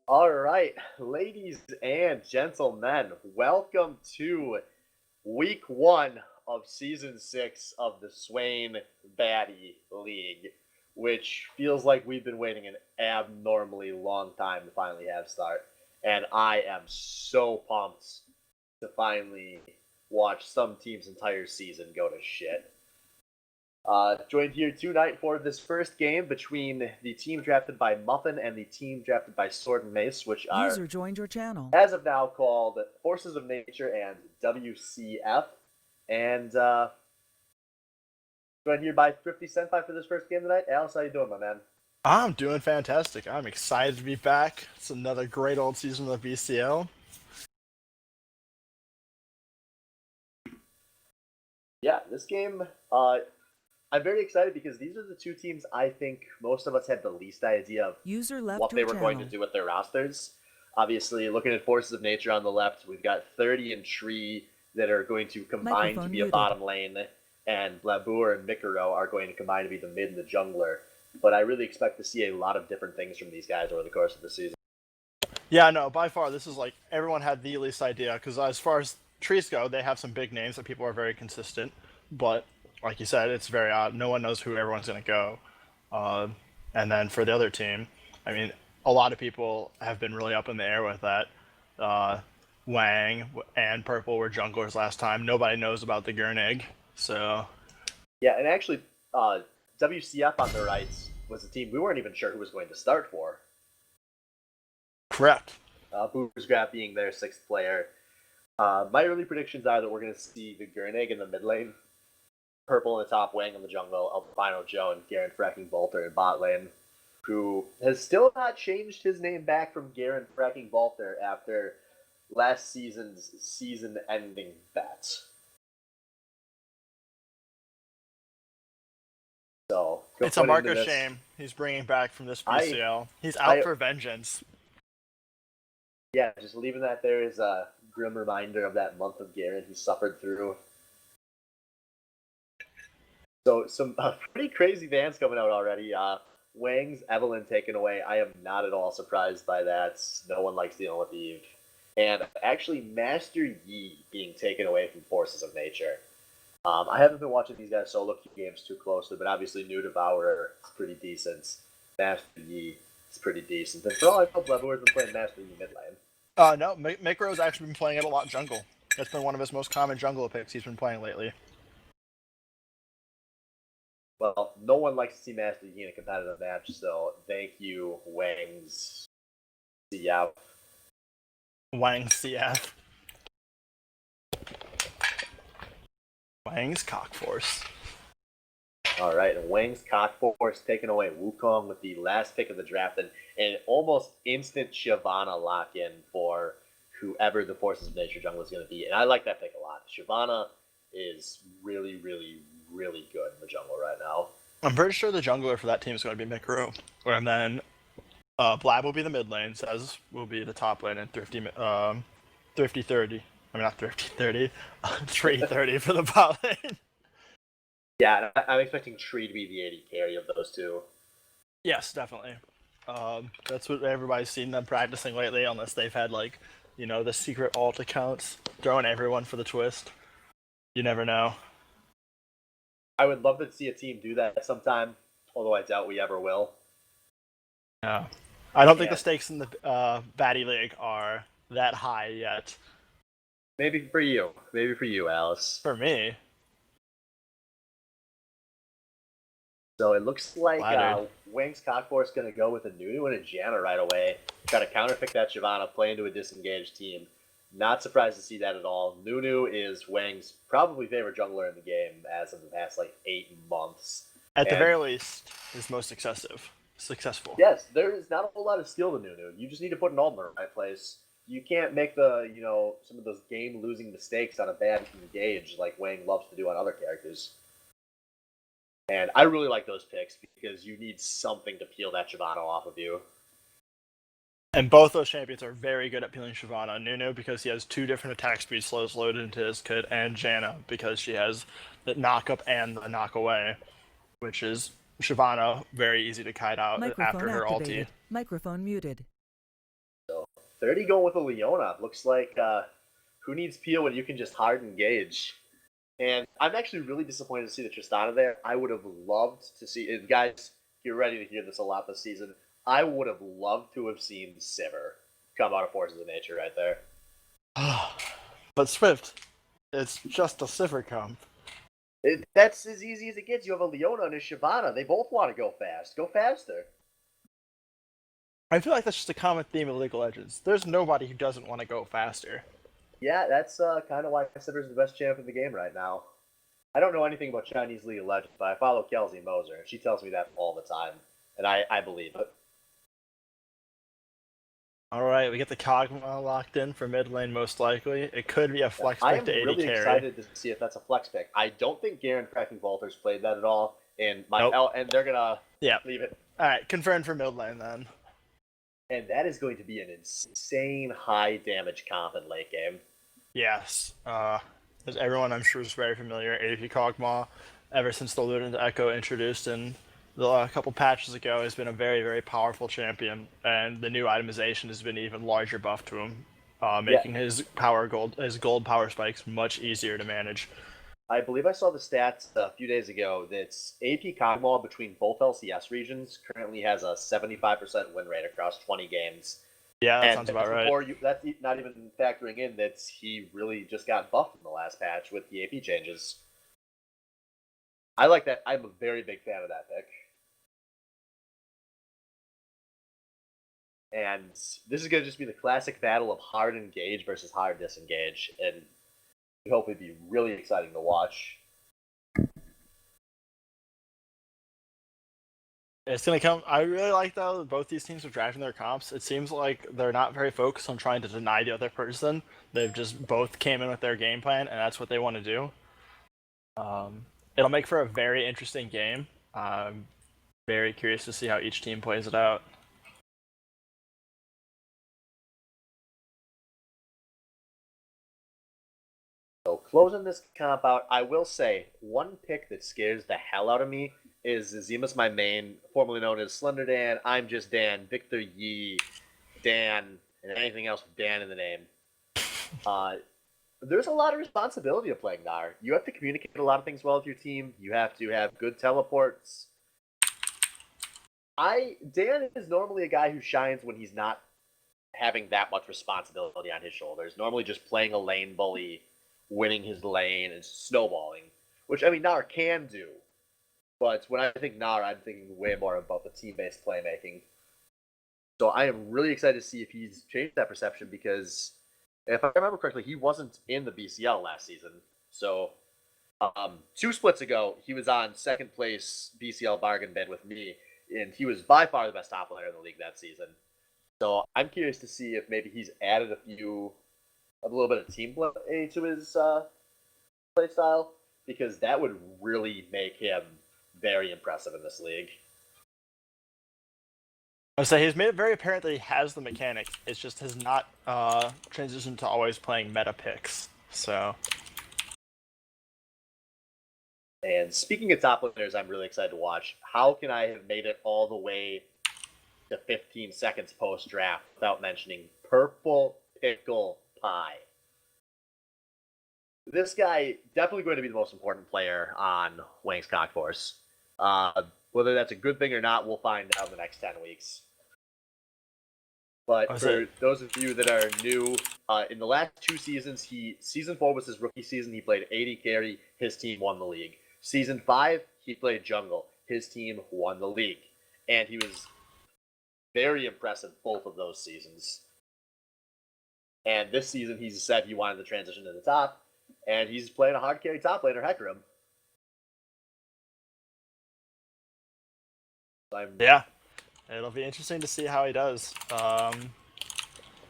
All right, ladies and gentlemen, welcome to week one of season 6 of the Swain Batty League, which feels like we've been waiting an abnormally long time to finally have start. And I am so pumped to finally watch some team's entire season go to shit. Joined here tonight for this first game between the team drafted by Muffin and the team drafted by Sword and Mace, which are, User joined your channel. as of now, called Forces of Nature and WCF. And joined here by Thrifty Senpai for this first game tonight. Alice, how you doing, my man? I'm doing fantastic. I'm excited to be back. It's another great old season of BCL. Yeah, this game, I'm very excited because these are the two teams I think most of us had the least idea of User left what they your were going to channel. do with their rosters. Obviously, looking at Forces of Nature on the left, we've got 30 and Tree that are going to combine to Microphone be a muted. bottom lane, and Blabour and Mikuro are going to combine to be the mid and the jungler. But I really expect to see a lot of different things from these guys over the course of the season. Yeah, no, by far, this is like everyone had the least idea because as far as trees go, they have some big names that people are very consistent. But like you said, it's very odd. No one knows who everyone's going to go. Uh, and then for the other team, I mean, a lot of people have been really up in the air with that. Uh, Wang and Purple were junglers last time. Nobody knows about the Gurnig. So Yeah, and actually, WCF on the right was a team we weren't even sure who was going to start for. correct. Boozgraf being their sixth player. My early predictions are that we're going to see the Gurnig in the mid lane, Purple in the top, Wang in the jungle, Albino Joe, and Garen Fracking Bolter in bot lane, who has still not changed his name back from Garen Fracking Bolter after last season's season-ending bet. So It's a going mark into of this, shame. He's bringing back from this I, PCL. He's out I, for vengeance. yeah, just leaving that there is a grim reminder of that month of Garen he suffered through. So some pretty crazy bands coming out already. Wang's Evelyn taken away. I am not at all surprised by that. No one likes dealing with Eve. And actually, Master Yi being taken away from Forces of Nature. I haven't been watching these guys solo queue games too closely, but obviously New Devourer is pretty decent. Master Yi is pretty decent. And for all I know, Blevor's been playing Master Yi mid lane. No, Micro's actually been playing it a lot jungle. That's been one of his most common jungle picks he's been playing lately. Well, no one likes to see Master Yi in a competitive match, so thank you, Wang's CF. Wang CF. Wang's Cockforce. All right, and Wang's Cockforce taking away Wukong with the last pick of the draft, and an almost instant Shyvana lock-in for whoever the Forces of Nature jungle is going to be. And I like that pick a lot. Shyvana is really, really, really good in the jungle right now. I'm pretty sure the jungler for that team is going to be Micro. And then Blab will be the mid lane, Says will be the top lane, and Thrifty 30. I mean, not Thrifty 30. 330 for the bot lane. Yeah, I'm expecting Tree to be the AD carry of those two. Yes, definitely. That's what everybody's seen them practicing lately, unless they've had like, the secret alt accounts throwing everyone for the twist. You never know. I would love to see a team do that sometime, although I doubt we ever will. Yeah, I don't think Yeah. the stakes in the Batty League are that high yet. Maybe for you, Alice. For me, So it looks like flattered. Wang's Cockforce going to go with a Nunu and a Janna right away. Try to counterpick that Shyvana, play into a disengaged team. Not surprised to see that at all. Nunu is Wang's probably favorite jungler in the game as of the past 8 months. At the And very least, is most successful. yes, there is not a whole lot of skill to Nunu. You just need to put an ult in the right place. You can't make some of those game losing mistakes on a bad engage like Wang loves to do on other characters. And I really like those picks because you need something to peel that Shyvana off of you. And both those champions are very good at peeling Shyvana. Nunu because he has 2 different attack speed slows loaded into his kit, and Janna because she has the knock up and the knock away, which is Shyvana very easy to kite out after Microphone her ulti. activated. Microphone muted. 30 going with a Leona. Looks like who needs Peel when you can just hard engage? And I'm actually really disappointed to see the Tristana there. I would have loved to see it. Guys, you're ready to hear this a lot this season. I would have loved to have seen Sivir come out of Forces of Nature right there. But Swift, it's just a Sivir comp. That's as easy as it gets. You have a Leona and a Shyvana. They both want to go fast. Go faster. I feel like that's just a common theme of League of Legends. There's nobody who doesn't want to go faster. Yeah, that's kind of why Sivir's the best champ in the game right now. I don't know anything about Chinese League of Legends, but I follow Kelsey Moser, and she tells me that all the time, and I believe it. Alright, we get the Kog'Maw locked in for mid lane most likely. It could be a flex pick to 80 really carry. excited to see if that's a flex pick. I don't think Garen Cracking Volters played that at all, and and they're gonna leave it. Alright, confirmed for mid lane then. And that is going to be an insane high damage comp in late game. Yes. As everyone I'm sure is very familiar, AP Kog'Maw, ever since the Ludens Echo introduced in a couple patches ago, has been a very, very powerful champion, and the new itemization has been even larger buff to him, making his gold power spikes much easier to manage. I believe I saw the stats a few days ago that AP Kog'Maw between both LCS regions currently has a 75% win rate across 20 games. Yeah, that sounds about right. That's not even factoring in that he really just got buffed in the last patch with the AP changes. I like that. I'm a very big fan of that pick. And this is going to just be the classic battle of hard engage versus hard disengage. And I hope it'd be really exciting to watch. It's going to come. I really like, though, that both these teams are drafting their comps. It seems like they're not very focused on trying to deny the other person. They've just both came in with their game plan, and that's what they want to do. It'll make for a very interesting game. I'm very curious to see how each team plays it out. So closing this comp out, I will say one pick that scares the hell out of me is Zima's my main, formerly known as Slender Dan, I'm Just Dan, Victor Yi, Dan, and anything else with Dan in the name. There's a lot of responsibility of playing Gnar. You have to communicate a lot of things well with your team. You have to have good teleports. Dan is normally a guy who shines when he's not having that much responsibility on his shoulders. Normally just playing a lane bully, winning his lane, and snowballing. Which, I mean, Gnar can do. But when I think Gnar, I'm thinking way more about the team-based playmaking. So I am really excited to see if he's changed that perception because, if I remember correctly, he wasn't in the BCL last season. So 2 splits ago, he was on second place BCL bargain bid with me, and he was by far the best top player in the league that season. So I'm curious to see if maybe he's added a little bit of team play to his play style, because that would really make him very impressive in this league. I would say he's made it very apparent that he has the mechanics. It's just has not transitioned to always playing meta picks. So. And speaking of top laners, I'm really excited to watch. How can I have made it all the way to 15 seconds post-draft without mentioning Purple Pickle Pie? This guy definitely going to be the most important player on Wang's Cockforce. Whether that's a good thing or not, we'll find out in the next 10 weeks. But for those of you that are new, in the last 2 seasons, Season 4 was his rookie season. He played AD carry. His team won the league. Season 5, he played jungle. His team won the league. And he was very impressive both of those seasons. And this season, he said he wanted to transition to the top. And he's playing a hard carry top laner, Hecarim. Yeah, it'll be interesting to see how he does.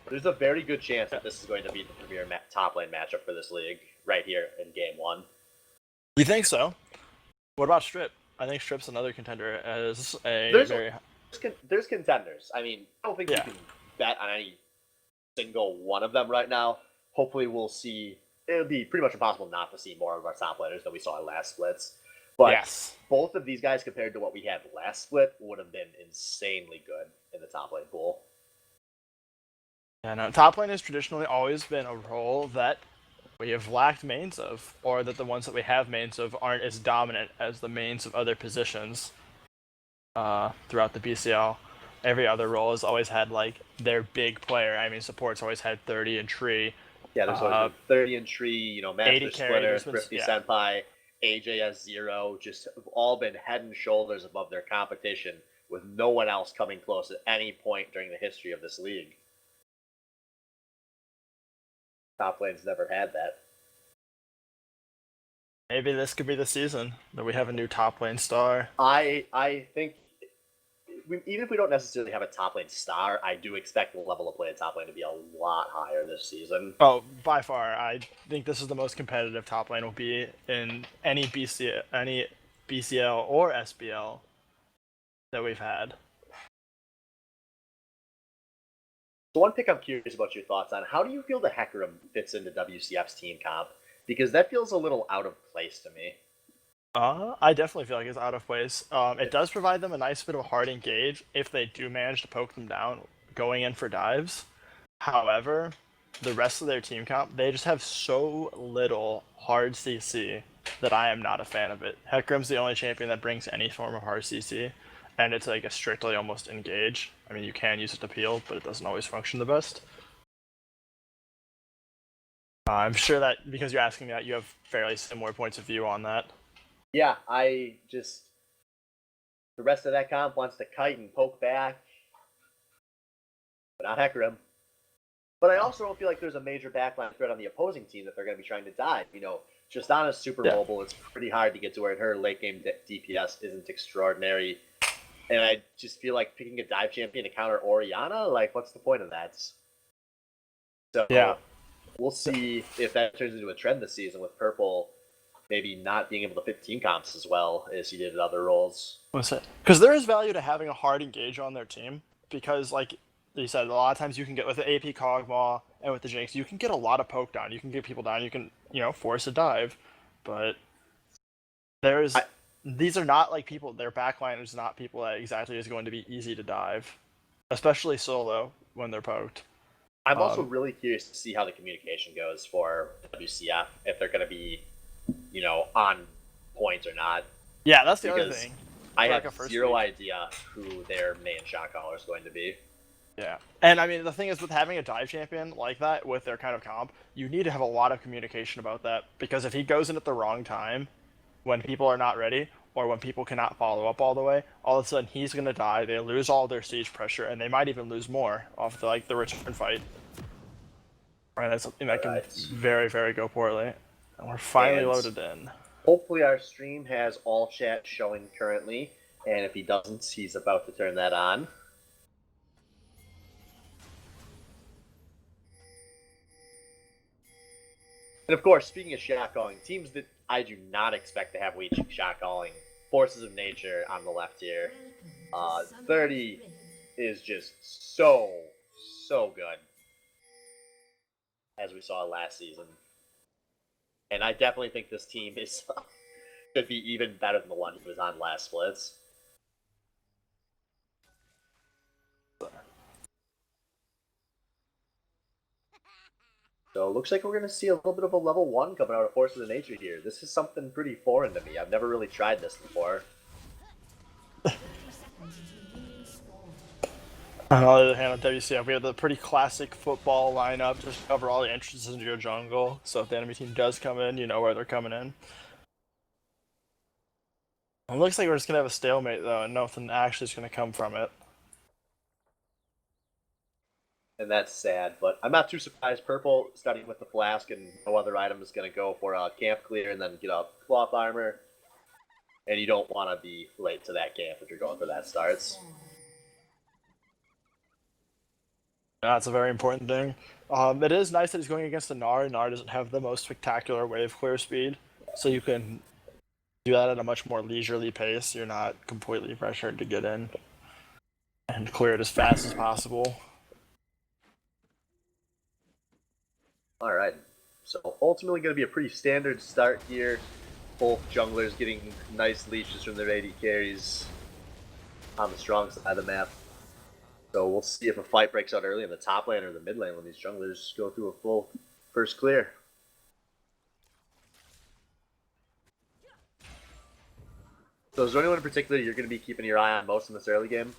There's a very good chance that this is going to be the premier top lane matchup for this league right here in Game 1. You think so? What about Strip? I think Strip's another contender as There's contenders. I mean, I don't think you can bet on any single one of them right now. Hopefully we'll see. It'll be pretty much impossible not to see more of our top laners than we saw in last splits. But both of these guys, compared to what we had last split, would have been insanely good in the top lane pool. Yeah, no, top lane has traditionally always been a role that we have lacked mains of, or that the ones that we have mains of aren't as dominant as the mains of other positions throughout the BCL. Every other role has always had like their big player. I mean, support's always had 30 and Tree. Yeah, there's always been 30 and Tree, 80 Master carry. Splitter, There's been Thrifty Senpai, AJS Zero, just have all been head and shoulders above their competition, with no one else coming close at any point during the history of this league. Top lane's never had that. Maybe this could be the season that we have a new top lane star. I think even if we don't necessarily have a top lane star, I do expect the level of play at top lane to be a lot higher this season. Oh, by far, I think this is the most competitive top lane will be in any BCL or SBL that we've had. So one pick I'm curious about your thoughts on, how do you feel the Hecarim fits into WCF's team comp? Because that feels a little out of place to me. I definitely feel like it's out of place. It does provide them a nice bit of hard engage if they do manage to poke them down going in for dives. However, the rest of their team comp, they just have so little hard CC that I am not a fan of it. Hecarim's the only champion that brings any form of hard CC, and it's like a strictly almost engage. I mean, you can use it to peel, but it doesn't always function the best. I'm sure that because you're asking that, you have fairly similar points of view on that. Yeah, the rest of that comp wants to kite and poke back, but not Hecarim. But I also don't feel like there's a major backline threat on the opposing team that they're going to be trying to dive. Tristana's super mobile. It's pretty hard to get to where her late game DPS isn't extraordinary. And I just feel like picking a dive champion to counter Orianna, like, what's the point of that? So Yeah. We'll see if that turns into a trend this season with Purple maybe not being able to fit team comps as well as he did at other roles. Because there is value to having a hard engage on their team, because like you said, a lot of times you can get with the AP Kog'Maw and with the Jinx, you can get a lot of poke down. You can get people down. You can, force a dive. But these are not like people, their backline is not people that exactly is going to be easy to dive, especially solo when they're poked. I'm also really curious to see how the communication goes for WCF, if they're going to be, on point or not. Yeah, that's the other thing. I have zero idea who their main shot caller is going to be. Yeah, and I mean, the thing is, with having a dive champion like that with their kind of comp, you need to have a lot of communication about that, because if he goes in at the wrong time, when people are not ready, or when people cannot follow up all the way, all of a sudden he's going to die, they lose all their siege pressure, and they might even lose more off the return fight. Right, that's something that can very, very go poorly. And we're finally loaded in. Hopefully our stream has all chat showing currently, and if he doesn't, he's about to turn that on. And of course, speaking of shot calling, teams that I do not expect to have weak shot calling, Forces of Nature on the left here. 30 is just so good, as we saw last season. And I definitely think this team should be even better than the one he was on last splits. So it looks like we're going to see a little bit of a level 1 coming out of Forces of Nature here. This is something pretty foreign to me. I've never really tried this before. On the other hand, on WCF, we have the pretty classic football lineup, just cover all the entrances into your jungle, so if the enemy team does come in, you know where they're coming in. It looks like we're just going to have a stalemate, though, and nothing actually is going to come from it. And that's sad, but I'm not too surprised. Purple, starting with the flask and no other item, is going to go for a camp clear and then get a cloth armor. And you don't want to be late to that camp if you're going for that starts. That's a very important thing. It is nice that he's going against the Gnar. Gnar doesn't have the most spectacular wave clear speed, so you can do that at a much more leisurely pace. You're not completely pressured to get in and clear it as fast as possible. Alright, so ultimately going to be a pretty standard start here. Both junglers getting nice leashes from their AD carries on the strong side of the map. So we'll see if a fight breaks out early in the top lane or the mid lane when these junglers go through a full first clear. So is there anyone in particular you're going to be keeping your eye on most in this early game?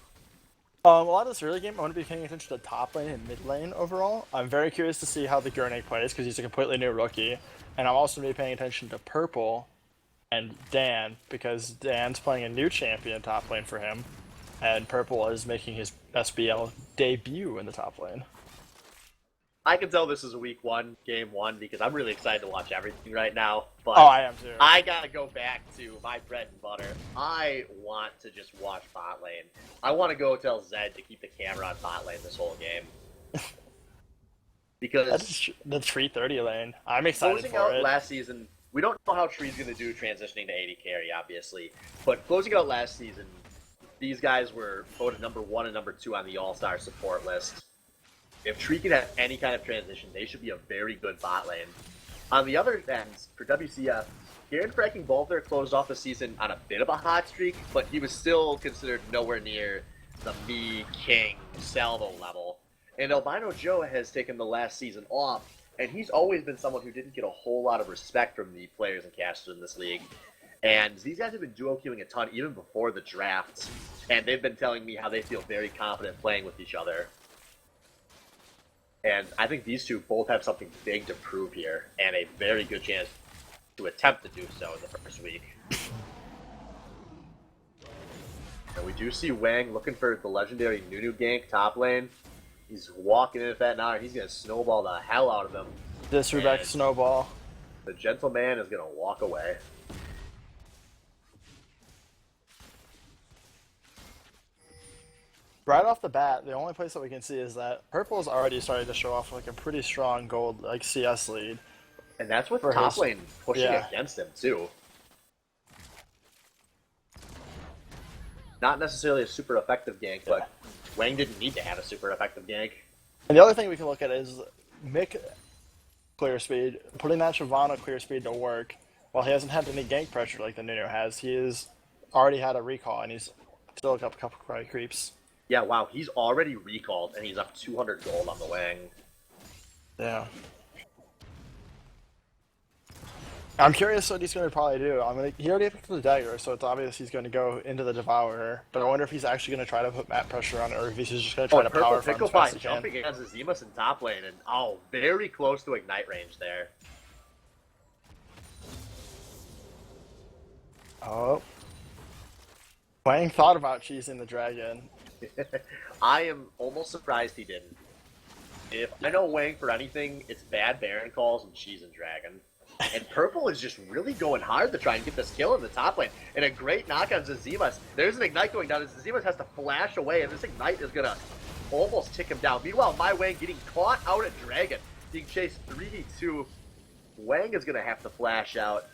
A lot of this early game, I want to be paying attention to top lane and mid lane overall. I'm very curious to see how the Gurnig plays because he's a completely new rookie. And I'm also going to be paying attention to Purple and Dan because Dan's playing a new champion top lane for him. And Purple is making his SBL debut in the top lane. I can tell this is a week one, game one, because I'm really excited to watch everything right now. But Oh, I am too. I gotta go back to my bread and butter. I want to just watch bot lane. I want to go tell Zed to keep the camera on bot lane this whole game. Because That's the Tree 30 lane. I'm excited closing for out it. last season, we don't know how Tree's gonna do transitioning to AD carry, obviously. But closing out last season, these guys were voted number 1 and number 2 on the All-Star support list. If Tree can have any kind of transition, they should be a very good bot lane. On the other end, for WCF, Garen Fracking Bolter closed off the season on a bit of a hot streak, but he was still considered nowhere near the me, King, Salvo level. And Albino Joe has taken the last season off, and he's always been someone who didn't get a whole lot of respect from the players and casters in this league. And these guys have been duo queuing a ton even before the draft, and they've been telling me how they feel very confident playing with each other. And I think these two both have something big to prove here, and a very good chance to attempt to do so in the first week. And we do see Wang looking for the legendary Nunu gank top lane. He's walking in at that now, and he's going to snowball the hell out of them. Disrespect And snowball. the gentleman is going to walk away. Right off the bat, the only place that we can see is that Purple is already starting to show off like a pretty strong gold like CS lead. And that's with For top his- lane pushing yeah. against him, too. Not necessarily a super effective gank, but Wang didn't need to have a super effective gank. And the other thing we can look at is Mick clear speed, putting that Shyvana clear speed to work. While he hasn't had any gank pressure like the Nunu has, he has already had a recall and he's still got a couple of creeps. Yeah, wow, he's already recalled, and he's up 200 gold on the Wang. Yeah. I'm curious what he's going to probably do. I mean, he already picked the dagger, so it's obvious he's going to go into the Devourer. But I wonder if he's actually going to try to put map pressure on it, or if he's just going to try to power from Pickle as fast Pie as he can. jumping against Azimus in top lane, and very close to Ignite range there. Oh. Wang thought about cheesing the dragon. I am almost surprised he didn't. If I know Wang for anything, it's bad Baron calls and cheese and dragon. And Purple is just really going hard to try and get this kill in the top lane. And a great knock on Zazimas. There's an Ignite going down, and Zazimas has to flash away, and this Ignite is going to almost tick him down. Meanwhile, my Wang getting caught out at Dragon, being chased 3v2. Wang is going to have to flash out.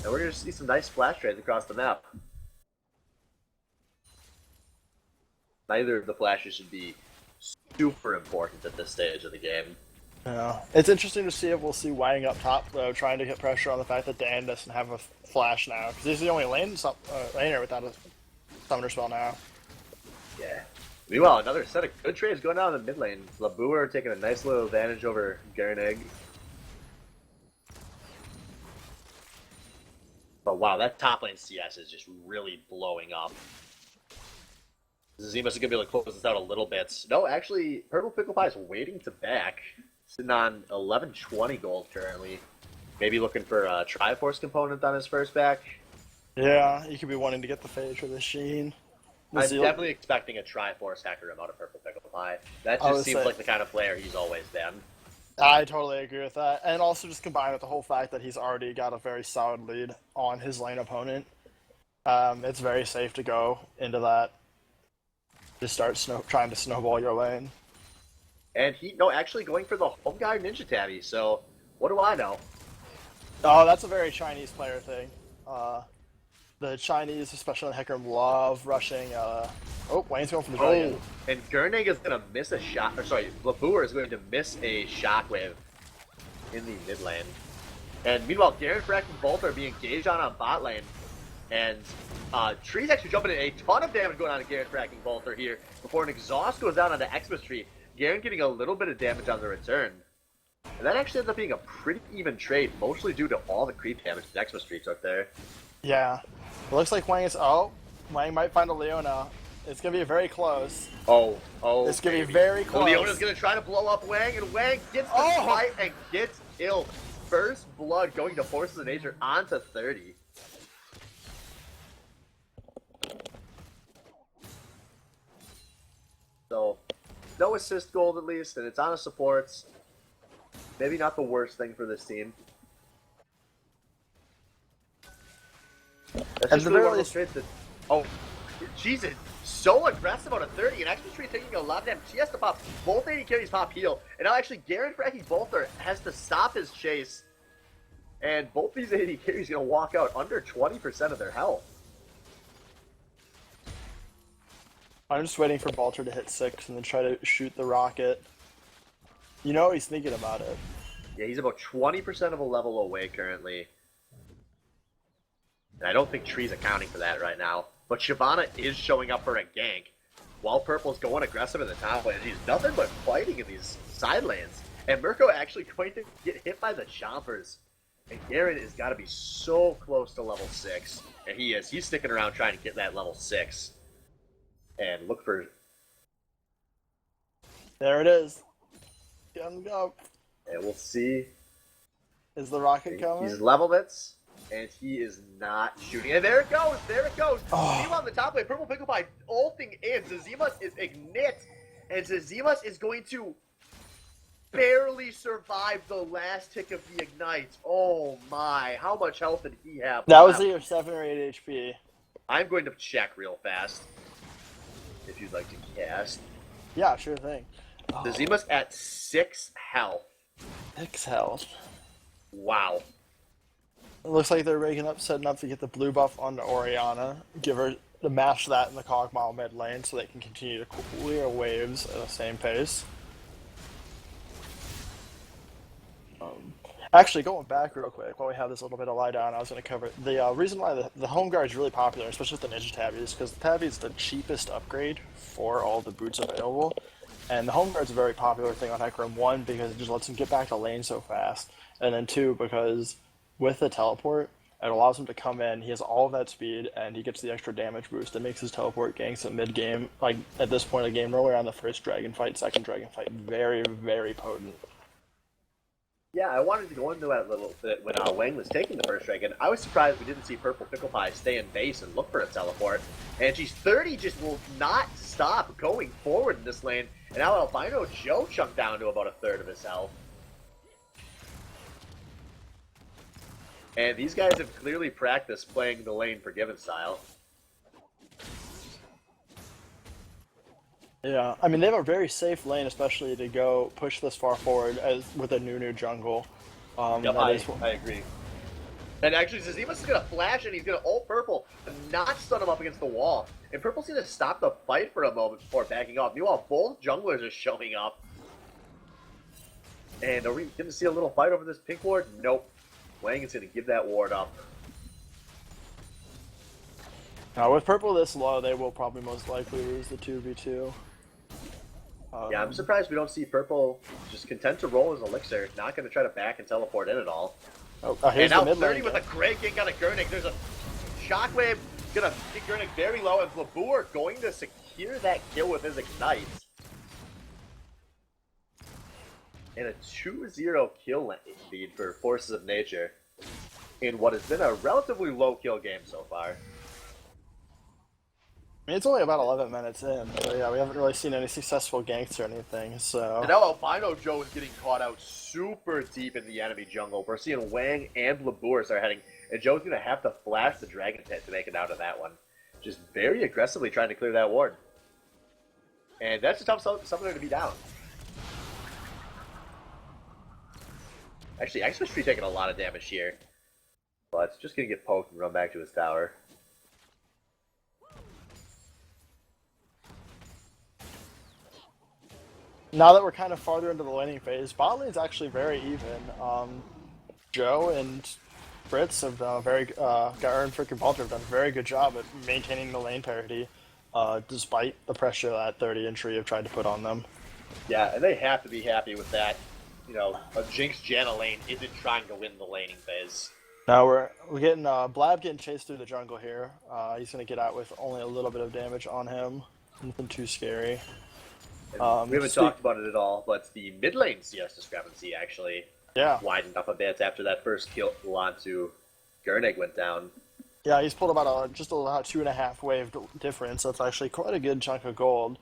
And we're going to see some nice splash trades across the map. Neither of the flashes should be super important at this stage of the game. Yeah. It's interesting to see if we'll see Wang up top, though, trying to get pressure on the fact that Dan doesn't have a flash now. Because he's the only laner without a summoner spell now. Yeah. Meanwhile, another set of good trades going on in the mid lane. Labour taking a nice little advantage over Garnig. But wow, that top lane CS is just really blowing up. Zimas is going to be able to close this out a little bit. No, actually, Purple Pickle Pie is waiting to back. Sitting on 1120 gold currently. Maybe looking for a Triforce component on his first back. Yeah, he could be wanting to get the Phage or the Sheen. I'm definitely expecting a Triforce hacker out of Purple Pickle Pie. That just seems like the kind of player he's always been. I totally agree with that. And also just combined with the whole fact that he's already got a very solid lead on his lane opponent. It's very safe to go into that. Just start trying to snowball your lane. And actually going for the home guard Ninja Tabby, so what do I know? Oh, that's a very Chinese player thing. The Chinese, especially in Hecarim, love rushing. Wayne's going for the dragon. And Gurnig is going to miss a shot, Labour is going to miss a shockwave in the mid lane. And meanwhile, Garen Frack and Bolt are being engaged on bot lane. And Tree's actually jumping in a ton of damage going on to Garen cracking Bolter here before an exhaust goes down onto Xmas Tree. Garen getting a little bit of damage on the return. And that actually ends up being a pretty even trade, mostly due to all the creep damage that Xmas Tree took there. Yeah. It looks like Wang is... Oh, Wang might find a Leona. It's going to be very close. Oh, it's going to be very close. Leona's going to try to blow up Wang, and Wang gets the fight and gets killed. First blood going to Forces of Nature onto 30. So, no assist gold at least, and it's on a supports. Maybe not the worst thing for this team. That's just really one of those trades that... Oh, Jesus. So aggressive on a 30, and actually Tree taking a lot of damage. She has to pop. Both AD carries pop heal. And now actually Garen fracking Bolter has to stop his chase. And both these AD carries going to walk out under 20% of their health. I'm just waiting for Bolter to hit 6 and then try to shoot the rocket. You know he's thinking about it. Yeah, he's about 20% of a level away currently. And I don't think Tree's accounting for that right now. But Shyvana is showing up for a gank, while Purple's going aggressive in the top lane. He's nothing but fighting in these side lanes. And Mirko actually going to get hit by the chompers. And Garen has got to be so close to level 6. And he is. He's sticking around trying to get that level 6. And look for... There it is. Go. And we'll see. Is the rocket coming? He's leveled it. And he is not shooting. And there it goes! There it goes! Zima on the top lane. Purple Pickle Pie ulting in. Zazimas is ignite. And Zazimas is going to barely survive the last tick of the ignite. Oh my. How much health did he have? That was either 7 or 8 HP. I'm going to check real fast. If you'd like to cast. Yeah, sure thing. Zazimas at 6 health. 6 health. Wow. It looks like they're setting up to get the blue buff onto Orianna. Give her to mash that in the Cogmile mid lane so they can continue to clear waves at the same pace. Actually, going back real quick, while we have this little bit of lie down, I was going to cover the reason why the home guard is really popular, especially with the Ninja Tabby, is because the Tabby is the cheapest upgrade for all the boots available. And the home guard is a very popular thing on Hecarim, 1, because it just lets him get back to lane so fast, and then 2, because with the teleport, it allows him to come in, he has all of that speed, and he gets the extra damage boost that makes his teleport ganks at mid-game, like at this point of the game, earlier on the first dragon fight, second dragon fight, very, very potent. Yeah, I wanted to go into that a little bit when Wang was taking the first dragon. I was surprised we didn't see Purple Pickle Pie stay in base and look for a teleport. And she's 30 just will not stop going forward in this lane. And now Albino Joe chunked down to about a third of his health. And these guys have clearly practiced playing the lane Forgiven style. Yeah, I mean, they have a very safe lane, especially to go push this far forward as with a new jungle. Yep, I agree. And actually, Zazimas is going to flash, and he's going to ult Purple and not stun him up against the wall. And Purple's going to stop the fight for a moment before backing off. Meanwhile, both junglers are showing up. And are we going to see a little fight over this pink ward? Nope. Wang is going to give that ward up. With Purple this low, they will probably most likely lose the 2v2. Yeah, I'm surprised we don't see Purple just content to roll his elixir, not going to try to back and teleport in at all. And now 30 with a great gank out of Gurnik. There's a shockwave going to get Gurnik very low, and Labur going to secure that kill with his ignite. And a 2-0 kill lead for Forces of Nature in what has been a relatively low kill game so far. I mean, it's only about 11 minutes in, so yeah, we haven't really seen any successful ganks or anything, so... And now Albino Joe is getting caught out super deep in the enemy jungle. We're seeing Wang and Labur start heading, and Joe's going to have to flash the Dragon Pit to make it out of that one. Just very aggressively trying to clear that ward. And that's a tough summoner to be down. Actually, Xmas Tree taking a lot of damage here. But it's just going to get poked and run back to his tower. Now that we're kind of farther into the laning phase, bot lane's actually very even. Joe and Brits have done Gaur and freaking Balter have done a very good job at maintaining the lane parity, despite the pressure that 30 and Tree have tried to put on them. Yeah, and they have to be happy with that. A Jinx Janna lane isn't trying to win the laning phase. Now we're getting Blab getting chased through the jungle here. He's gonna get out with only a little bit of damage on him. Nothing too scary. We haven't talked about it at all, but the mid lane CS discrepancy actually widened up a bit after that first kill onto Gurnig went down. Yeah, he's pulled about just about 2.5 wave difference. That's actually quite a good chunk of gold.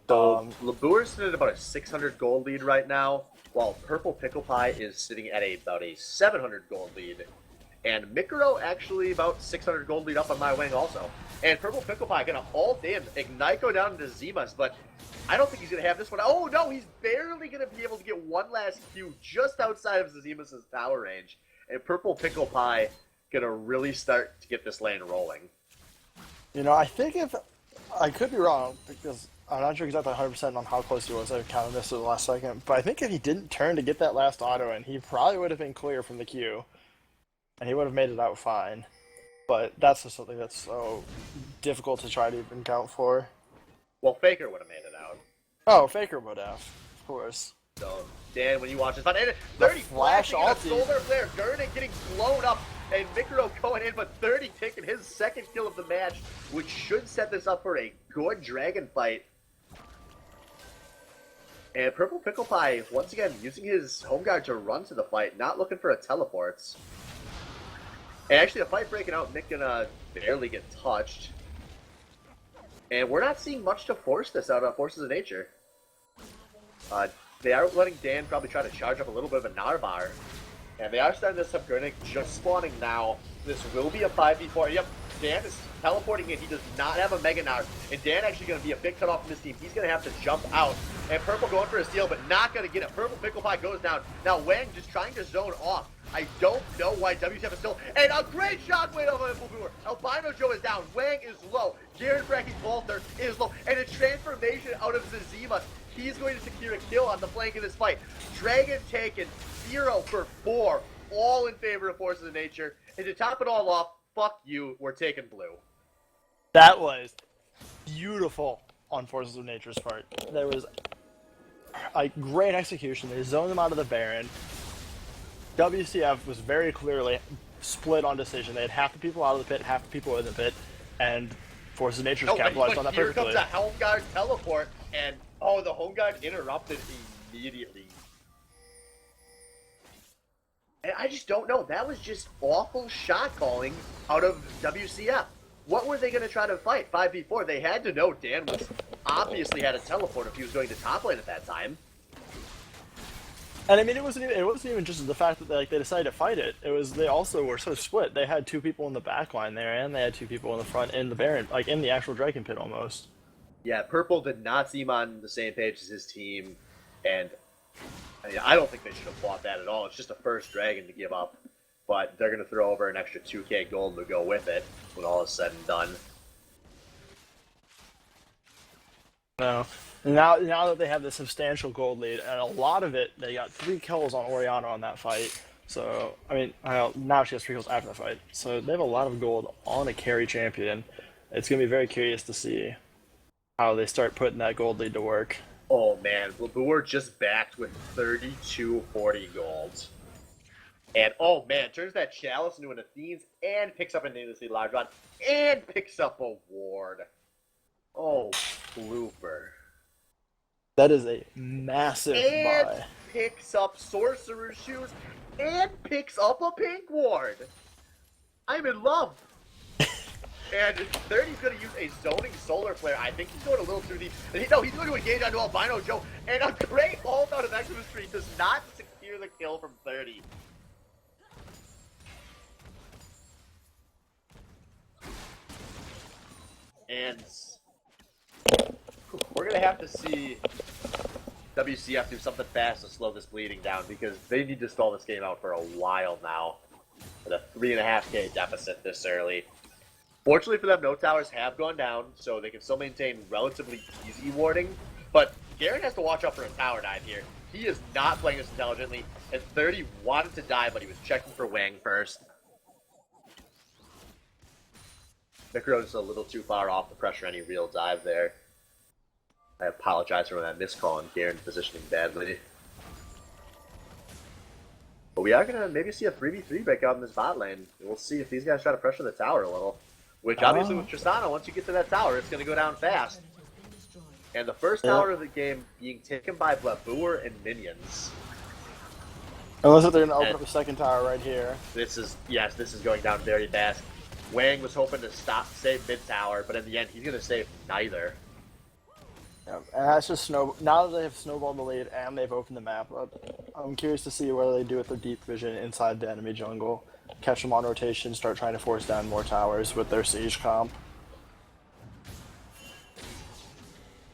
So Labour's sitting at about a 600 gold lead right now, while Purple Pickle Pie is sitting at about a 700 gold lead. And Mikuro actually about 600 gold lead up on my wing also. And Purple Pickle Pie gonna ult in, Ignite go down into Zimas, but I don't think he's gonna have this one. Oh no, he's barely gonna be able to get one last Q just outside of Zimas' tower range. And Purple Pickle Pie gonna really start to get this lane rolling. I think if I could be wrong because I'm not sure exactly 100% on how close he was. I kind of missed it the last second, but I think if he didn't turn to get that last auto in, he probably would have been clear from the queue, and he would have made it out fine. But that's just something that's so difficult to try to even count for. Well, Faker would have made it out. Oh, Faker would have, of course. So, Dan, when you watch this, and 30 flashing a solar flare, Gurnig getting blown up, and Mikuro going in, but 30 taking his second kill of the match, which should set this up for a good dragon fight. And Purple Pickle Pie, once again, using his home guard to run to the fight, not looking for a teleports. And actually, a fight breaking out, Nick gonna barely get touched. And we're not seeing much to force this out on Forces of Nature. They are letting Dan probably try to charge up a little bit of a Narvar. And they are starting this up. Gurnig just spawning now. This will be a 5v4. Yep, Dan is teleporting in. He does not have a Mega Nard. And Dan actually going to be a big cutoff from this team. He's going to have to jump out. And Purple going for a steal, but not going to get it. Purple Pickle Pie goes down. Now Wang just trying to zone off. I don't know why WCF is still. And a great shockwave of Impulsor. Albino Joe is down. Wang is low. Garen Bracky's Walter is low. And a transformation out of Zazima. He's going to secure a kill on the flank of this fight. Dragon taken 0 for 4. All in favor of Forces of Nature. And to top it all off, fuck you, we're taking blue. That was beautiful on Forces of Nature's part. There was a great execution. They zoned them out of the Baron. WCF was very clearly split on decision. They had half the people out of the pit, half the people in the pit, and Forces of Nature capitalized on that perfectly. Here comes a home guard teleport, and the home guard interrupted immediately. And I just don't know. That was just awful shot calling out of WCF. What were they going to try to fight? 5v4. They had to know Dan was obviously had a teleport if he was going to top lane at that time. And I mean, it wasn't even just the fact that they decided to fight it. It was they also were so split. They had 2 people in the back line there, and they had 2 people in the front in the Baron, like in the actual Dragon Pit almost. Yeah, Purple did not seem on the same page as his team, and I don't think they should have fought that at all. It's just a first Dragon to give up, but they're going to throw over an extra 2k gold to go with it when all is said and done. No. Now that they have this substantial gold lead, and a lot of it, they got 3 kills on Orianna on that fight. So, I mean, now she has 3 kills after the fight. So they have a lot of gold on a carry champion. It's going to be very curious to see how they start putting that gold lead to work. Oh man, we're just backed with 3240 gold. And oh man, turns that Chalice into an Athene's and picks up an endlessly large rod and picks up a ward. Oh, blooper. That is a massive buy. Picks up Sorcerer's Shoes and picks up a pink ward. I'm in love. And 30's going to use a zoning solar flare. I think he's going a little too deep. He's going to engage onto Albino Joe. And a great ult out of Exodus Street does not secure the kill from 30. And we're going to have to see WCF do something fast to slow this bleeding down, because they need to stall this game out for a while now with a 3.5k deficit this early. Fortunately for them, no towers have gone down, so they can still maintain relatively easy warding. But Garen has to watch out for a tower dive here. He is not playing this intelligently, and 30 wanted to die, but he was checking for Wang first. Micro's a little too far off to pressure any real dive there. I apologize for that miscall and Garen positioning badly. But we are going to maybe see a 3v3 break out in this bot lane. We'll see if these guys try to pressure the tower a little. Which obviously with Tristana, once you get to that tower, it's going to go down fast. And the first tower of the game being taken by Blabour and minions. Unless they're going to open up a second tower right here. This is going down very fast. Wang was hoping to save mid tower, but in the end, he's going to save neither. Yeah, and that's just now that they have snowballed the lead and they've opened the map up, I'm curious to see what they do with their deep vision inside the enemy jungle. Catch them on rotation, start trying to force down more towers with their siege comp.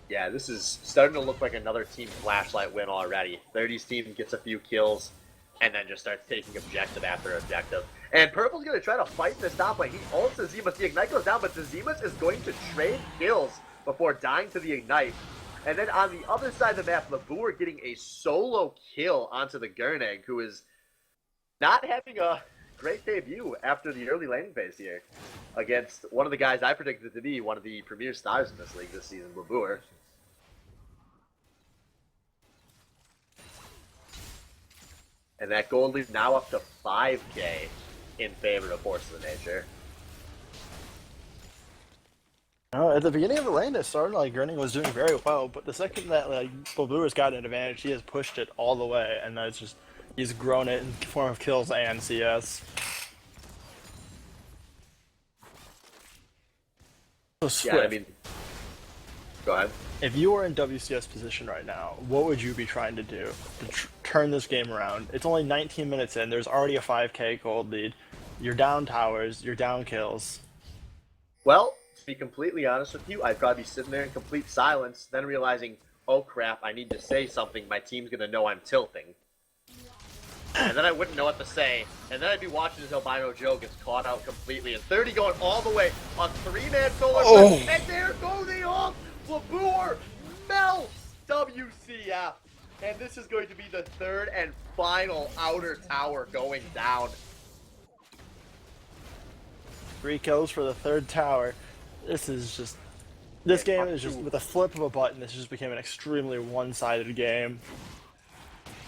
Yeah, this is starting to look like another team flashlight win already. 30's team gets a few kills, and then just starts taking objective after objective. And Purple's going to try to fight in this top lane. He ults Zemus. The Ignite goes down, but Zemus is going to trade kills before dying to the Ignite. And then on the other side of the map, Blabour getting a solo kill onto the Gurnig, who is not having a great debut after the early laning phase here against one of the guys I predicted to be one of the premier stars in this league this season, Blabour. And that gold lead now up to 5k in favor of Forces of Nature. At the beginning of the lane, it started like Gurning was doing very well, but the second that like Blabour's got an advantage, he has pushed it all the way, and it's just he's grown it in form of kills and CS. So Swift, Yeah, I mean, go ahead. if you were in WCS position right now, what would you be trying to do to turn this game around? It's only 19 minutes in. There's already a 5k gold lead. You're down towers. You're down kills. Well, to be completely honest with you, I'd probably be sitting there in complete silence, then realizing, oh crap, I need to say something. My team's going to know I'm tilting. And then I wouldn't know what to say. And then I'd be watching as Albino Joe gets caught out completely. And 30 going all the way on 3-man solar. Oh. And there go the ult! Blabour melts WCF. And this is going to be the third and final outer tower going down. 3 kills for the third tower. This game is just, with a flip of a button, this just became an extremely one-sided game.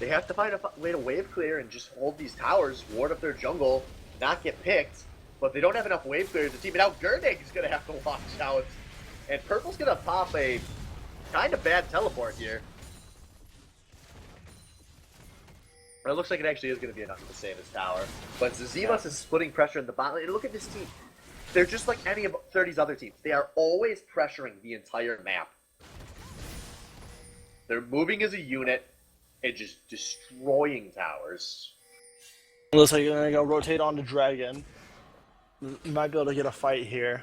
They have to find a way to wave clear and just hold these towers, ward up their jungle, not get picked. But they don't have enough wave clear as a team. And now Gurnig is going to have to watch out. And Purple's going to pop a kind of bad teleport here. It looks like it actually is going to be enough to save his tower. But Zemus is splitting pressure in the bot lane. Look at this team. They're just like any of 30's other teams. They are always pressuring the entire map. They're moving as a unit and just destroying towers. Looks like you're going to go rotate on to Dragon. You might be able to get a fight here.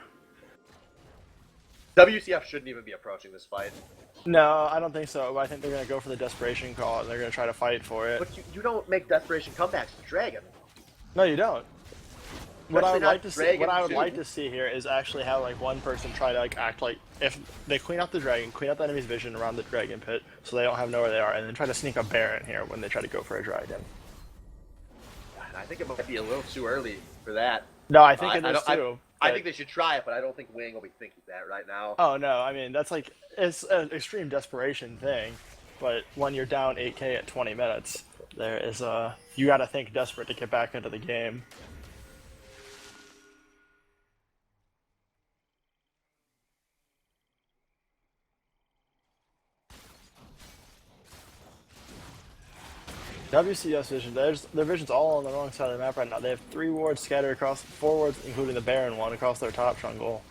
WCF shouldn't even be approaching this fight. No, I don't think so. I think they're going to go for the desperation call, and they're going to try to fight for it. But you don't make desperation comebacks with Dragon. No, you don't. What I would like to see, Dragon too. here is actually have like one person try to like act like if they clean out the dragon, clean out the enemy's vision around the dragon pit, so they don't have know where they are, and then try to sneak a Baron here when they try to go for a dragon. I think it might be a little too early for that. No, I think it is too. I think they should try it, but I don't think Wing will be thinking that right now. Oh no, I mean that's like it's an extreme desperation thing, but when you're down 8k at 20 minutes, there is you got to think desperate to get back into the game. WCS vision, their vision's all on the wrong side of the map right now. They have 3 wards scattered across 4 wards, including the Baron one, across their top jungle.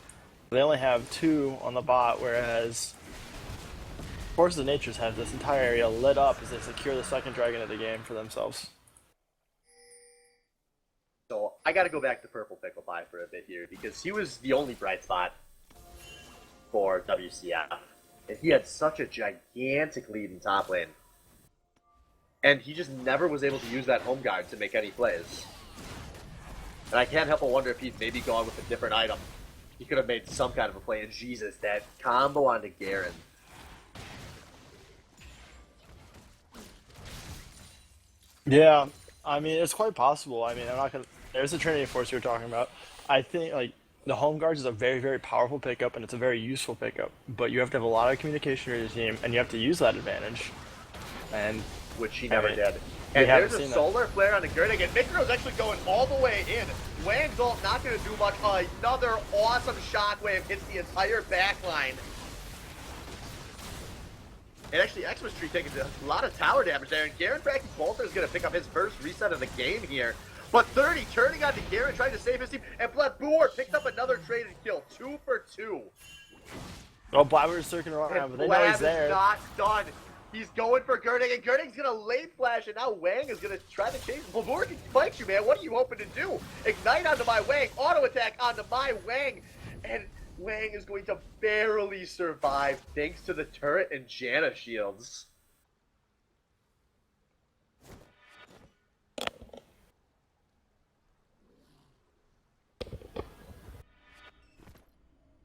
They only have 2 on the bot, whereas Forces of Nature have this entire area lit up as they secure the second dragon of the game for themselves. So I got to go back to Purple Pickle Pie for a bit here, because he was the only bright spot for WCF. And he had such a gigantic lead in top lane. And he just never was able to use that home guard to make any plays. And I can't help but wonder if he'd maybe gone with a different item. He could have made some kind of a play. And Jesus, that combo onto Garen. Yeah, I mean, it's quite possible. I mean, I'm not gonna. There's the Trinity Force you were talking about. I think, like, the home guards is a very, very powerful pickup, and it's a very useful pickup. But you have to have a lot of communication with your team, and you have to use that advantage. And which he I never mean, did. we And haven't there's a seen that. solar flare on the Gurdig, and Micro's actually going all the way in. Wang's ult not going to do much. Another awesome shockwave hits the entire backline. And actually, Xmas Tree taking a lot of tower damage there, and Garen Braxton Bolter is going to pick up his first reset of the game here. But 30 turning on to Garen, trying to save his team, and Blabur picked up another traded kill, 2 for 2. Oh, Blabber's circling around, And but they know he's Blab there. is not done. He's going for Gurdig, and Gurdig's going to late flash, and now Wang is going to try to chase. Blabur can fight you, man. What are you hoping to do? Ignite onto my Wang, auto attack onto my Wang, and Wang is going to barely survive thanks to the turret and Janna shields.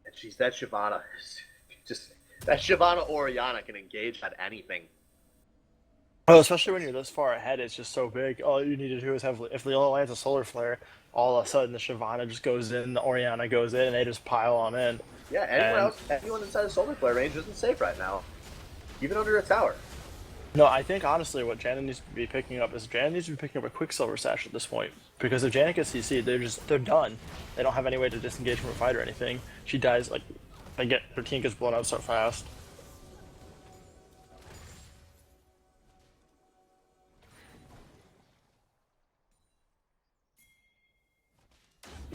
And jeez, that Shyvana, that Shyvana Orianna can engage at anything. Oh, especially when you're this far ahead, it's just so big. All you need to do is have, if Leona lands a solar flare, all of a sudden the Shyvana just goes in, the Orianna goes in, and they just pile on in. Yeah, anyone inside the solar flare range isn't safe right now, even under a tower. No, I think honestly what Janet needs to be picking up is Janet needs to be picking up a Quicksilver Sash at this point. Because if Janet gets CC'd, they're done. They don't have any way to disengage from a fight or anything. She dies, like, their team gets blown out so fast.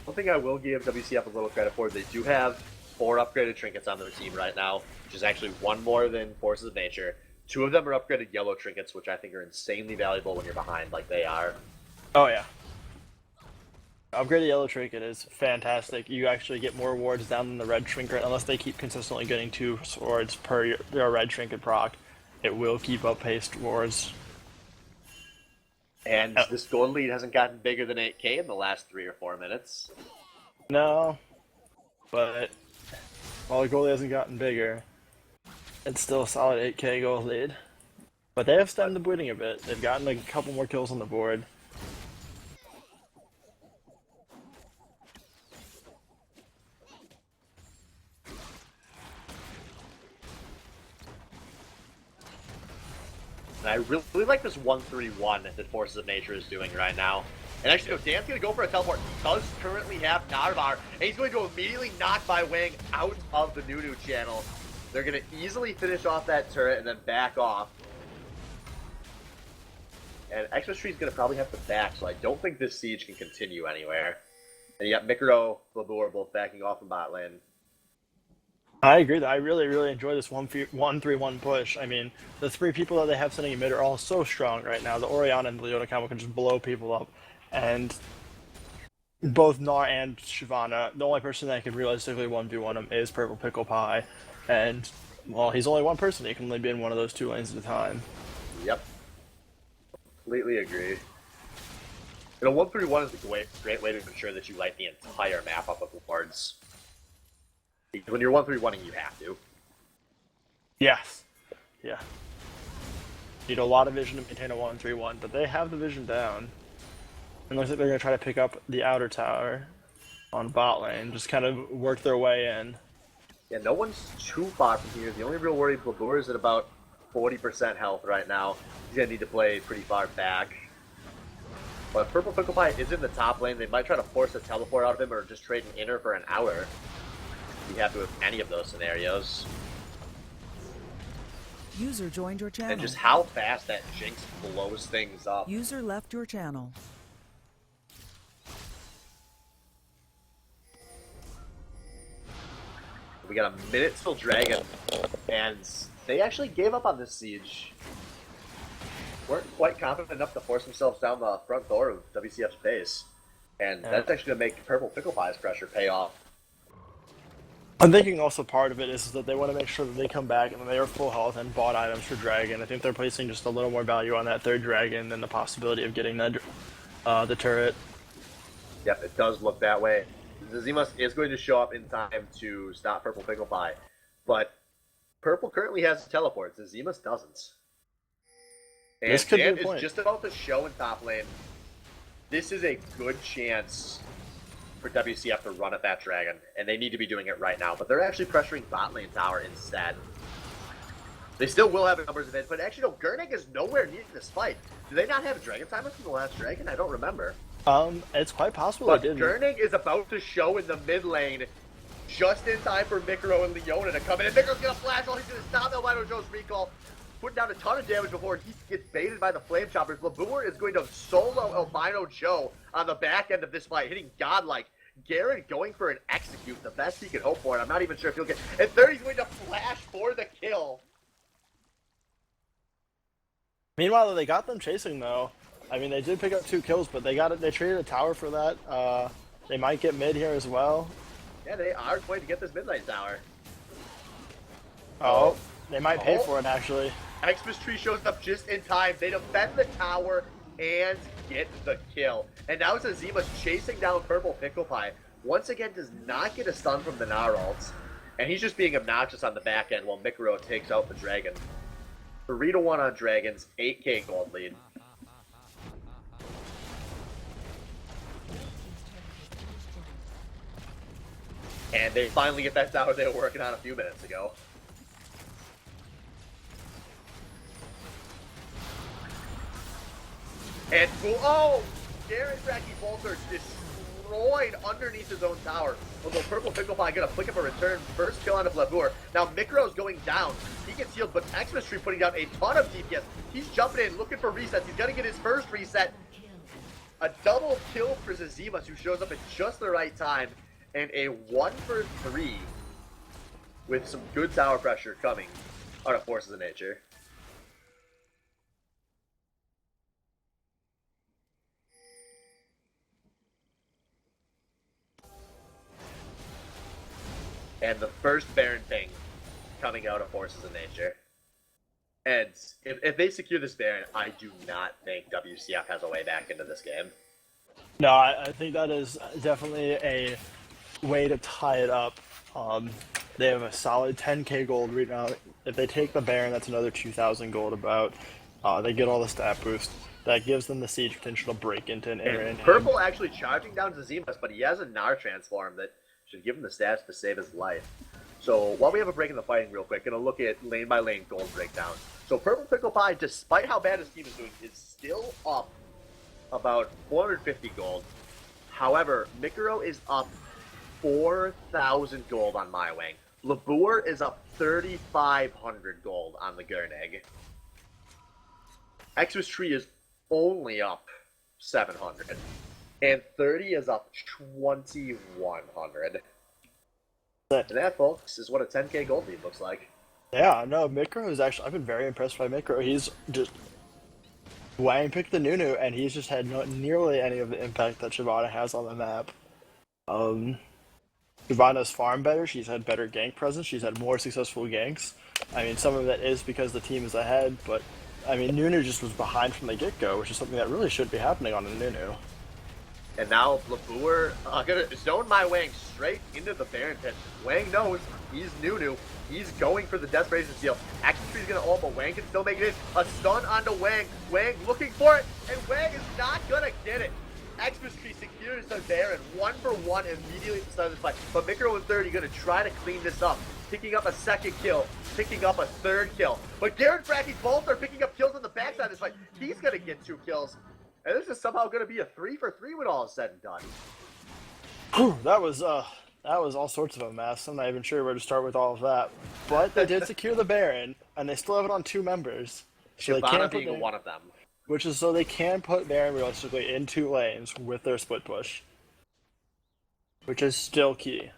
One thing I will give WCF a little credit for, they do have 4 upgraded trinkets on their team right now, which is actually 1 more than Forces of Nature. 2 of them are upgraded yellow trinkets, which I think are insanely valuable when you're behind like they are. Oh yeah. Upgraded yellow trinket is fantastic. You actually get more wards down than the red trinket, unless they keep consistently getting 2 swords per your red trinket proc. It will keep up paced wards. And this gold lead hasn't gotten bigger than 8k in the last 3 or 4 minutes. No, but while the goal hasn't gotten bigger, it's still a solid 8k goal lead. But they have stemmed the bleeding a bit. They've gotten a couple more kills on the board. And I really like this 1-3-1 that Forces of Nature is doing right now. And actually, no, Dan's going to go for a teleport. He does currently have Narvar, and he's going to immediately knock my Wang out of the Nunu channel. They're going to easily finish off that turret and then back off. And Xmas Tree's going to probably have to back, so I don't think this siege can continue anywhere. And you got Mikro, Blabur both backing off in bot lane. I agree that I really, really enjoy this 1-3-1 push. I mean, the 3 people that they have sitting in mid are all so strong right now. The Orianna and the Leona combo can just blow people up. And both Gnar and Shyvana, the only person that can realistically 1v1 them is Purple Pickle Pie. And, well, he's only one person. He can only be in one of those 2 lanes at a time. Yep. Completely agree. You know, 1-3-1 is a great way to ensure that you light the entire map up with wards. Because when you're 1-3-1ing, you have to. Yes. Yeah. Need a lot of vision to maintain a 1-3-1, but they have the vision down. And looks like they're going to try to pick up the outer tower on bot lane, just kind of work their way in. Yeah, no one's too far from here. The only real worry Blabur is at about 40% health right now. He's going to need to play pretty far back. But Purple Pickle Pie is in the top lane. They might try to force a teleport out of him or just trade an inner for an hour. Be happy with any of those scenarios. User joined your channel. And just how fast that Jinx blows things up. User left your channel. We got a minute till Dragon, and they actually gave up on this siege. Weren't quite confident enough to force themselves down the front door of WCF's base. And that's actually going to make Purple Pickle Pie's pressure pay off. I'm thinking also part of it is that they want to make sure that they come back and they are full health and bought items for Dragon. I think they're placing just a little more value on that 3rd Dragon than the possibility of getting that, the turret. Yep, it does look that way. Zazima is going to show up in time to stop Purple Pickle Pie, but Purple currently has teleports. Zazima doesn't. And This could be Dan a point. is just about to show in top lane. This is a good chance for WCF to run at that dragon, and they need to be doing it right now. But they're actually pressuring bot lane tower instead. They still will have numbers of it, but actually, no, Gurnig is nowhere near this fight. Do they not have a dragon timer from the last dragon? I don't remember. It's quite possible But they didn't. Gurnig is about to show in the mid lane just in time for Mikro and Leona to come in. And Mikro's going to flash while he's going to stop Albino Joe's recall, putting down a ton of damage before he gets baited by the Flame Choppers. Labur is going to solo Albino Joe on the back end of this fight, hitting godlike. Garrett going for an execute, the best he could hope for, and I'm not even sure if he'll get... And 30's going to flash for the kill. Meanwhile, they got them chasing though. I mean, they did pick up 2 kills, but they traded a tower for that. They might get mid here as well. Yeah, they are going to get this mid lane tower. Oh, they might pay for it actually. Xmas Tree shows up just in time. They defend the tower and get the kill. And now it's Azima's chasing down Purple Pickle Pie. Once again, does not get a stun from the Gnar ults. And he's just being obnoxious on the back end while Mikro takes out the dragon. 3-1 on dragons, 8k gold lead. And they finally get that tower they were working on a few minutes ago. And oh! Garrett Cracky Bolter destroyed underneath his own tower. Although Purple Pickle Pie gonna flick up a return. First kill on a Blabur. Now Mikro's going down. He gets healed, but Xmas Tree putting down a ton of DPS. He's jumping in, looking for resets. He's gonna get his first reset. A double kill for Zazimas, who shows up at just the right time. And a 1 for 3 with some good tower pressure coming out of Forces of Nature. And the first Baron ping coming out of Forces of Nature. And if they secure this Baron, I do not think WCF has a way back into this game. No, I think that is definitely a way to tie it up. They have a solid 10k gold right now. If they take the Baron, that's another 2,000 gold about. They get all the stat boost. That gives them the siege potential to break into an area. And Purple actually charging down Zazimas, but he has a Gnar transform that should give him the stats to save his life. So while we have a break in the fighting real quick, gonna look at lane by lane gold breakdown. So Purple Pickle Pie, despite how bad his team is doing, is still up about 450 gold. However, Mikro is up 4,000 gold on My Wing. Labur is up 3,500 gold on the Gurnig. Xmas Tree is only up 700. And 30 is up 2,100. And that, folks, is what a 10k gold lead looks like. Yeah, no, Mikro is actually... I've been very impressed by Mikro. He's just... Wang picked the Nunu, and he's just had not nearly any of the impact that Shyvana has on the map. Shyvana's farmed better, she's had better gank presence, she's had more successful ganks. I mean, some of that is because the team is ahead, but, I mean, Nunu just was behind from the get-go, which is something that really should be happening on a Nunu. And now Labur gonna zone My Wang straight into the Baron pit. Wang knows he's Nunu. He's going for the Desperation Seal. Action Tree's gonna ult, but Wang can still make it in. A stun onto Wang. Wang looking for it, and Wang is not gonna get it. Xmas Tree secures the Baron 1-for-1 immediately at the start of this fight. But Mikro and 30 gonna try to clean this up. Picking up a second kill, picking up a third kill. But Garrett Fracky both are picking up kills on the backside of this fight. He's gonna get 2 kills. And this is somehow going to be a 3-for-3 when all is said and done. That was all sorts of a mess. I'm not even sure where to start with all of that. But they did secure the Baron, and they still have it on 2 members. So they Shyvana can being one of them. Which is so they can put Baron realistically in 2 lanes with their split push. Which is still key.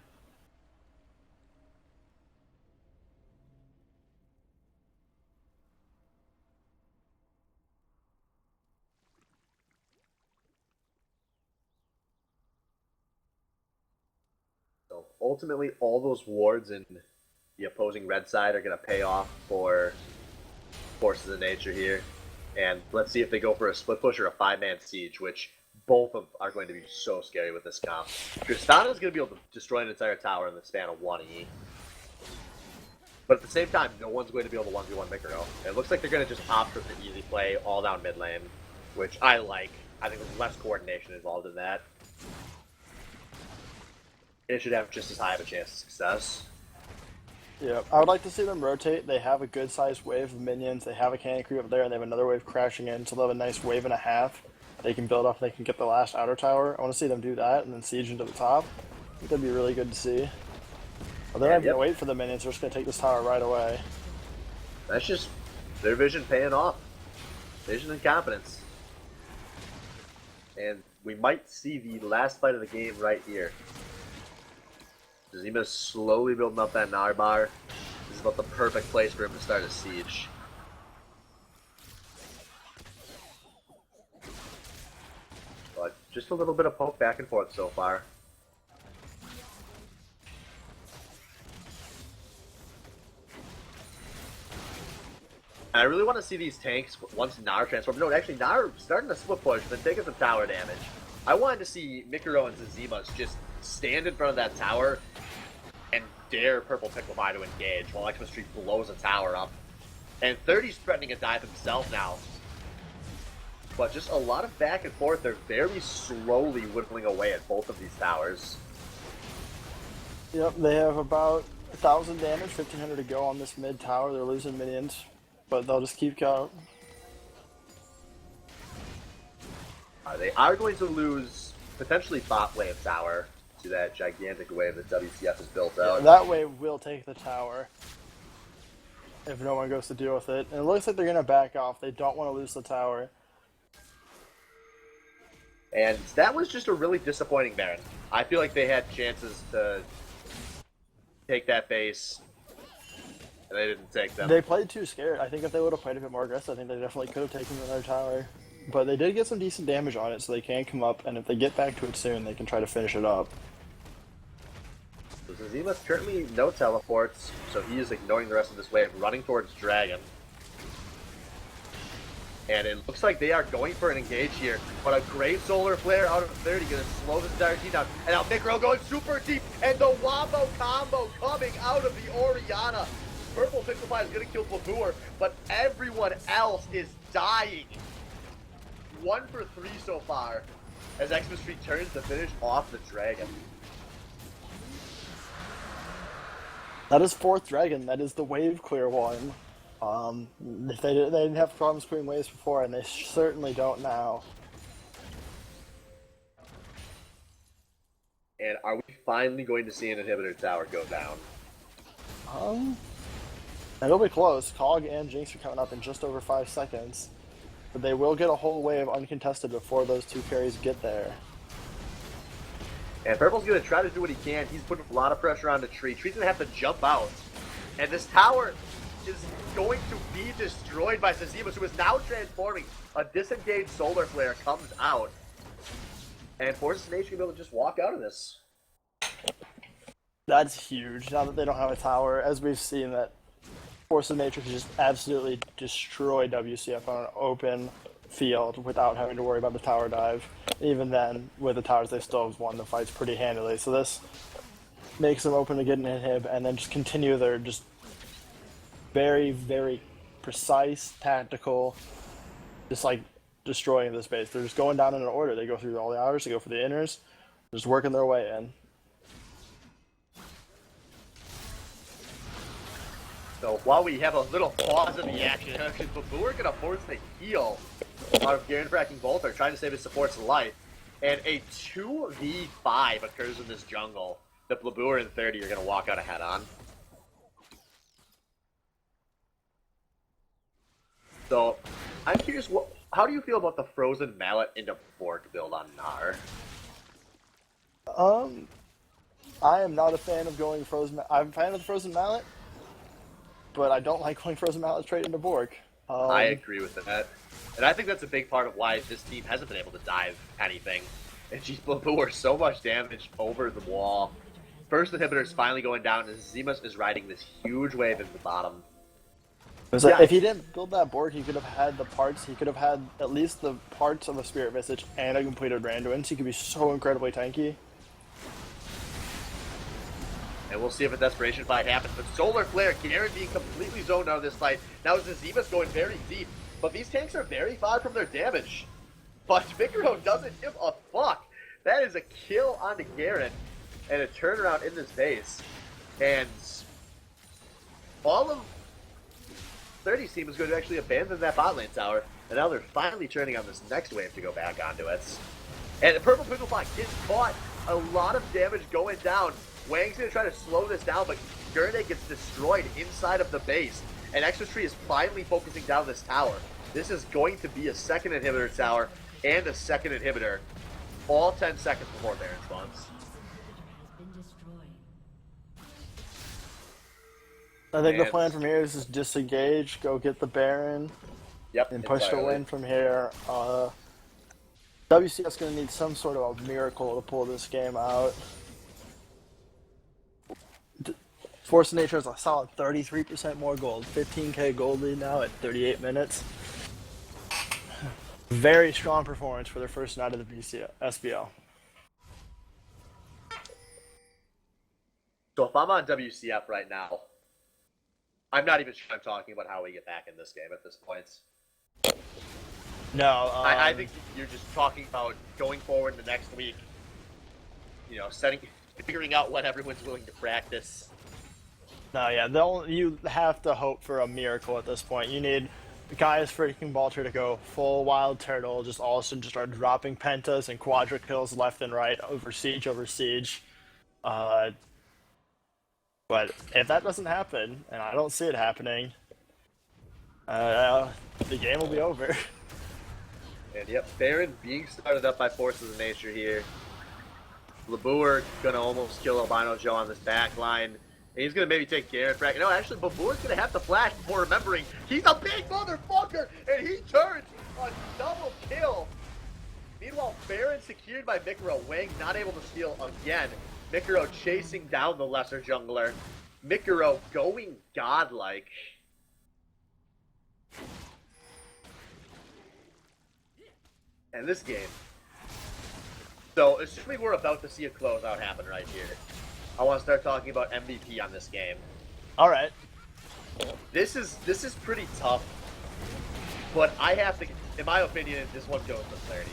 So ultimately, all those wards in the opposing red side are going to pay off for Forces of Nature here. And let's see if they go for a split push or a 5-man siege, which both of are going to be so scary with this comp. Tristana is going to be able to destroy an entire tower in the span of 1E. But at the same time, no one's going to be able to 1v1 Mikro. It looks like they're going to just opt for the easy play all down mid lane, which I like. I think there's less coordination involved in that. it should have just as high of a chance of success. Yeah, I would like to see them rotate. They have a good-sized wave of minions. They have a cannon creep up there, and they have another wave crashing in, so they'll have a nice wave and a half. They can build up, they can get the last outer tower. I want to see them do that, and then siege into the top. I think that'd be really good to see. But they're not even going to wait for the minions. They're just going to take this tower right away. That's just their vision paying off. Vision and confidence. And we might see the last fight of the game right here. Zima's slowly building up that Gnar bar. This is about the perfect place for him to start a siege. But just a little bit of poke back and forth so far. And I really want to see these tanks once Gnar transforms. No, actually, Gnar starting to split push, then taking some tower damage. I wanted to see Mikuro and Zimas just stand in front of that tower and dare Purple Picklebye to engage while Xmas blows a tower up. And 30's threatening a dive himself now. But just a lot of back and forth. They're very slowly whittling away at both of these towers. Yep, they have about 1,000 damage, 1,500 to go on this mid tower. They're losing minions, but they'll just keep going. They are going to lose potentially bot wave tower to that gigantic wave that WCF has built out. Yeah, that wave will take the tower if no one goes to deal with it. And it looks like they're going to back off. They don't want to lose the tower. And that was just a really disappointing Baron. I feel like they had chances to take that base, and they didn't take them. They played too scared. I think if they would have played a bit more aggressive, I think they definitely could have taken another tower. But they did get some decent damage on it, so they can come up, and if they get back to it soon, they can try to finish it up. So Zima's currently no teleports, so he is ignoring the rest of this wave, running towards Dragon. And it looks like they are going for an engage here, but a great solar flare out of 30 going to slow this entire team down. And now Mikro going super deep, and the Wombo combo coming out of the Orianna. Purple Picklebye is going to kill Blabur, but everyone else is dying. 1 for 3 so far, as Xmas turns to finish off the Dragon. That is 4th Dragon. That is the wave clear one. They didn't have problems clearing waves before, and they certainly don't now. And are we finally going to see an inhibitor tower go down? It'll be close. Cog and Jinx are coming up in just over 5 seconds. But they will get a whole wave uncontested before those 2 carries get there. And Purple's going to try to do what he can. He's putting a lot of pressure on the tree. Tree's going to have to jump out. And this tower is going to be destroyed by Zimas, who is now transforming. A disengaged solar flare comes out and forces Nation to be able to just walk out of this. That's huge. Now that they don't have a tower, as we've seen, that Force of Nature can just absolutely destroy WCF on an open field without having to worry about the tower dive. Even then, with the towers, they still have won the fights pretty handily. So this makes them open to get an inhib and then just continue their just very, very precise, tactical, just like destroying this base. They're just going down in an order. They go through all the outs, they go for the inners, just working their way in. So while we have a little pause in the action, we're going to force the heal out of Garen Fracking Bolter, trying to save his support's life. And a 2v5 occurs in this jungle that Blabur and 30 are going to walk out ahead on. So, I'm curious, how do you feel about the Frozen Mallet into Bork build on Gnar? I am not a fan of going Frozen. I'm a fan of the Frozen Mallet, but I don't like going Frozen Mallet straight into Bork. I agree with that. And I think that's a big part of why this team hasn't been able to dive anything. And geez, Blabur, so much damage over the wall. First inhibitor is finally going down, and Zimas is riding this huge wave in the bottom. If he didn't build that Bork, he could have had the parts. He could have had at least the parts of a Spirit Visage and a completed Randuin. So he could be so incredibly tanky. And we'll see if a Desperation fight happens. But Solar Flare, Garen being completely zoned out of this fight. Now Zima's going very deep. But these tanks are very far from their damage. But Mikuro doesn't give a fuck. That is a kill onto Garen. and a turnaround in this base. And all of 30's team is going to actually abandon that bot lane tower. And now they're finally turning on this next wave to go back onto it. And the Purple Picklebot gets caught. A lot of damage going down. Wang's going to try to slow this down, but Gurne gets destroyed inside of the base. And Extra Tree is finally focusing down this tower. This is going to be a second inhibitor tower and a second inhibitor. All 10 seconds before Baron spawns. I think the plan from here is just disengage, go get the Baron, and push the win from here. WCF's going to need some sort of a miracle to pull this game out. Force of Nature has a solid 33% more gold. 15k gold lead now at 38 minutes. Very strong performance for their first night of the SBL. So if I'm on WCF right now, I'm not even sure I'm talking about how we get back in this game at this point. No, I think you're just talking about going forward in the next week. You know, figuring out what everyone's willing to practice. No, yeah, you have to hope for a miracle at this point. You need guys freaking Balter to go full Wild Turtle, just all of a sudden just start dropping pentas and quadra kills left and right over siege. But if that doesn't happen, and I don't see it happening, the game will be over. And yep, Baron being started up by Forces of Nature here. Labour gonna almost kill Albino Joe on this back line. And he's gonna maybe take Garrett back. No, actually, Baboor's gonna have to flash before remembering he's a big motherfucker, and he turns a double kill. Meanwhile, Baron secured by Mikuro. Wang not able to steal again. Mikuro chasing down the lesser jungler. Mikuro going godlike. And this game. So, assuming we're about to see a closeout happen right here, I want to start talking about MVP on this game. All right. This is pretty tough, but I have to, in my opinion, this one goes to 30.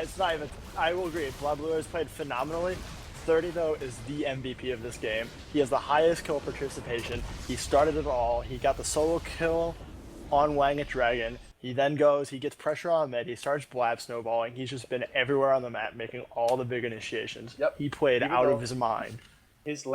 It's not even. I will agree. Blue has played phenomenally. 30 though is the MVP of this game. He has the highest kill participation. He started it all. He got the solo kill on Wang at Dragon. He then goes, he gets pressure on mid, he starts blab snowballing. He's just been everywhere on the map, making all the big initiations. Yep. He played out of his mind. His